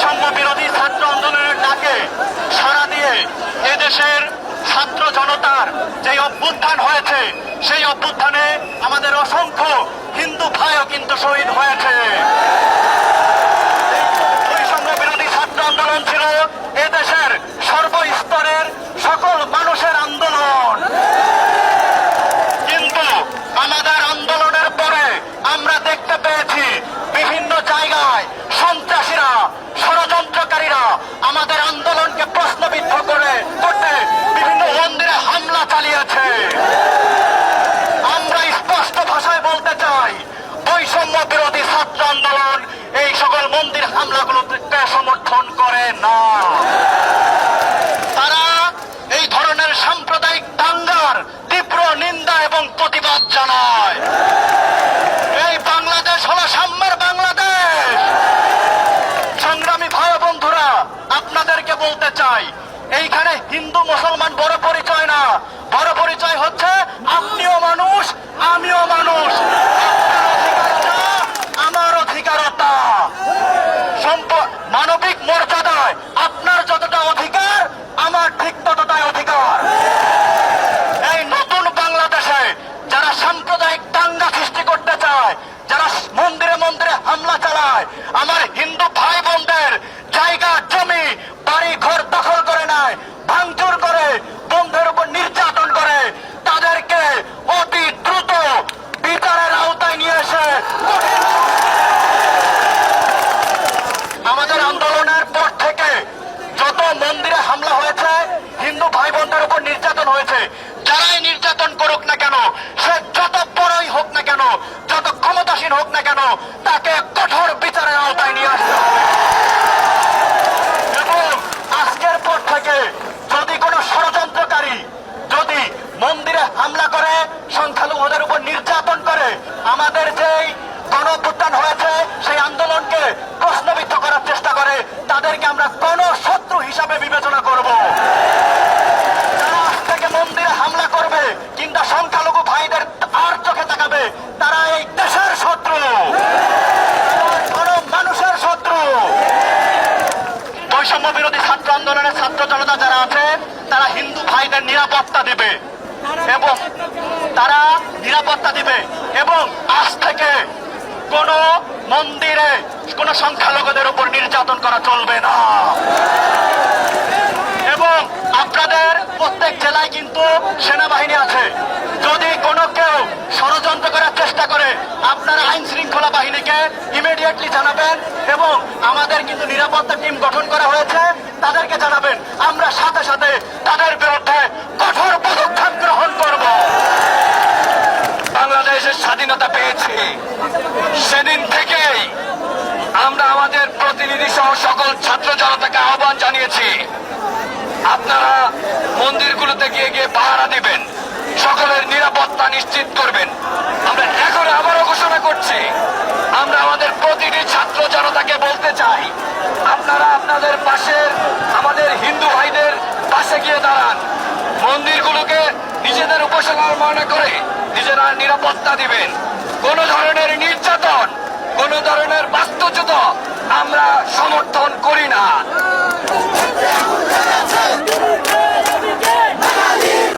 বৈষম্য বিরোধী ছাত্র আন্দোলনের ডাকে সাড়া দিয়ে এদেশের ছাত্র জনতার যে অভ্যুত্থান হয়েছে, সেই অভ্যুত্থানে আমাদের অসংখ্য হিন্দু ভাইও কিন্তু শহীদ হয়েছে। বৈষম্য বিরোধী ছাত্র আন্দোলন ছিল এদেশের সর্বস্তরের সকল মানুষের আন্দোলন। কিন্তু আমাদের আন্দোলনের পরে আমরা দেখতে পেয়েছি বিভিন্ন জায়গায় সন্ত্রাসীরা, ষড়যন্ত্রকারীরা আমাদের আন্দোলনকে প্রশ্নবিদ্ধ করতে বিভিন্ন মন্দিরে হামলা চালিয়েছে। আমরা স্পষ্ট ভাষায় বলতে চাই, বৈষম্য বিরোধী ছাত্র আন্দোলন এই সকল মন্দির হামলাগুলোকে সমর্থন করে না। তারা এই ধরনের সাম্প্রদায়িক দাঙ্গার তীব্র নিন্দা এবং প্রতিবাদ জানায়। এই বাংলাদেশ হলো সাম্যের বাংলাদেশ। সংগ্রামী ভাই বন্ধুরা, আপনাদেরকে বলতে চাই, এইখানে হিন্দু মুসলমান বড় পরিচয় না, বড় পরিচয় হচ্ছে আপনিও মানুষ, আমিও মানুষ। আমার অধিকারতা, মানবিক মর্যাদায় আপনার যতটা অধিকার, আমার ঠিক ততটাই অধিকার। এই নতুন বাংলাদেশে যারা সাম্প্রদায়িক দাঙ্গা সৃষ্টি করতে চায়, যারা মন্দিরে মন্দিরে হামলা চালায়, আমার হিন্দু ভাই বোনদের জায়গা জমি বাড়ি ঘর দখল করে নেয়, ভাঙচুর করে, বন্ধের উপর নির্যাতন করে, তাদেরকে অতি দ্রুত বিচারের আওতায় নিয়ে এসে আমাদের আন্দোলনের পর থেকে যত মন্দিরে হামলা হয়েছে, হিন্দু ভাই বোনদের উপর নির্যাতন হয়েছে, যারাই নির্যাতন করুক না কেন, সে যত বড়ই হোক না কেন, যত ক্ষমতাসীন হোক না কেন, তাকে কঠোর বিচারের আওতায় নিয়ে আসতে হবে। এবং আজকের পর থেকে যদি কোনো ষড়যন্ত্রকারী যদি মন্দিরে হামলা করে, সংখ্যালঘুদের উপর নির্যাতন করে, আমাদের যেই গণঅভ্যুত্থান হয়েছে সেই আন্দোলনকে প্রশ্নবিদ্ধ করার চেষ্টা করে, তাদেরকে আমরা গণশত্রু হিসাবে বিবেচনা করব। যারা আজ থেকে মন্দিরে হামলা করবে কিংবা সংখ্যালঘু ভাইদের আর চোখে তাকাবে, তারা এই দেশের শত্রু, মানুষের শত্রু। বৈষম্য বিরোধী ছাত্র আন্দোলনের ছাত্র জনতা যারা আছে, তারা হিন্দু ভাইদের নিরাপত্তা দিবে এবং তারা নিরাপত্তা দিবে এবং আজ থেকে কোন মন্দিরে কোন সংখ্যালঘুদের উপর নির্যাতন করা চলবে না। এবং আপনাদের প্রত্যেক জেলায় কিন্তু সেনাবাহিনী আছে। যদি কোনো কেউ ষড়যন্ত্র করার চেষ্টা করে, আপনারা আইন শৃঙ্খলা বাহিনীকে ইমিডিয়েটলি জানাবেন এবং আমাদের কিন্তু নিরাপত্তা টিম গঠন করা হয়েছে, তাদেরকে জানাবেন। আমরা সাথে সাথে তাদের বিরুদ্ধে কঠোর পদক্ষেপ গ্রহণ করব। বাংলাদেশের স্বাধীনতা পেয়েছি, সেদিন থেকেই আমরা আমাদের প্রতিনিধি সহ সকল ছাত্র জনতাকে আহ্বান জানিয়েছি, আপনারা মন্দিরগুলোতে গিয়ে গিয়ে পাহারা দিবেন, সকলের নিরাপত্তা নিশ্চিত করবেন। আমরা এখন আবারও ঘোষণা করছি, আমরা আমাদের প্রতিটি ছাত্র জনতাকে বলতে চাই, আপনারা আপনাদের পাশের আমাদের হিন্দু ভাইদের পাশে গিয়ে দাঁড়ান, মন্দিরগুলোকে নিজেদের উপাসনার মনে করে নিজেরা নিরাপত্তা দিবেন। কোন ধরনের নির্যাতন, কোন ধরনের বাস্তুচ্যুত আমরা সমর্থন করি না।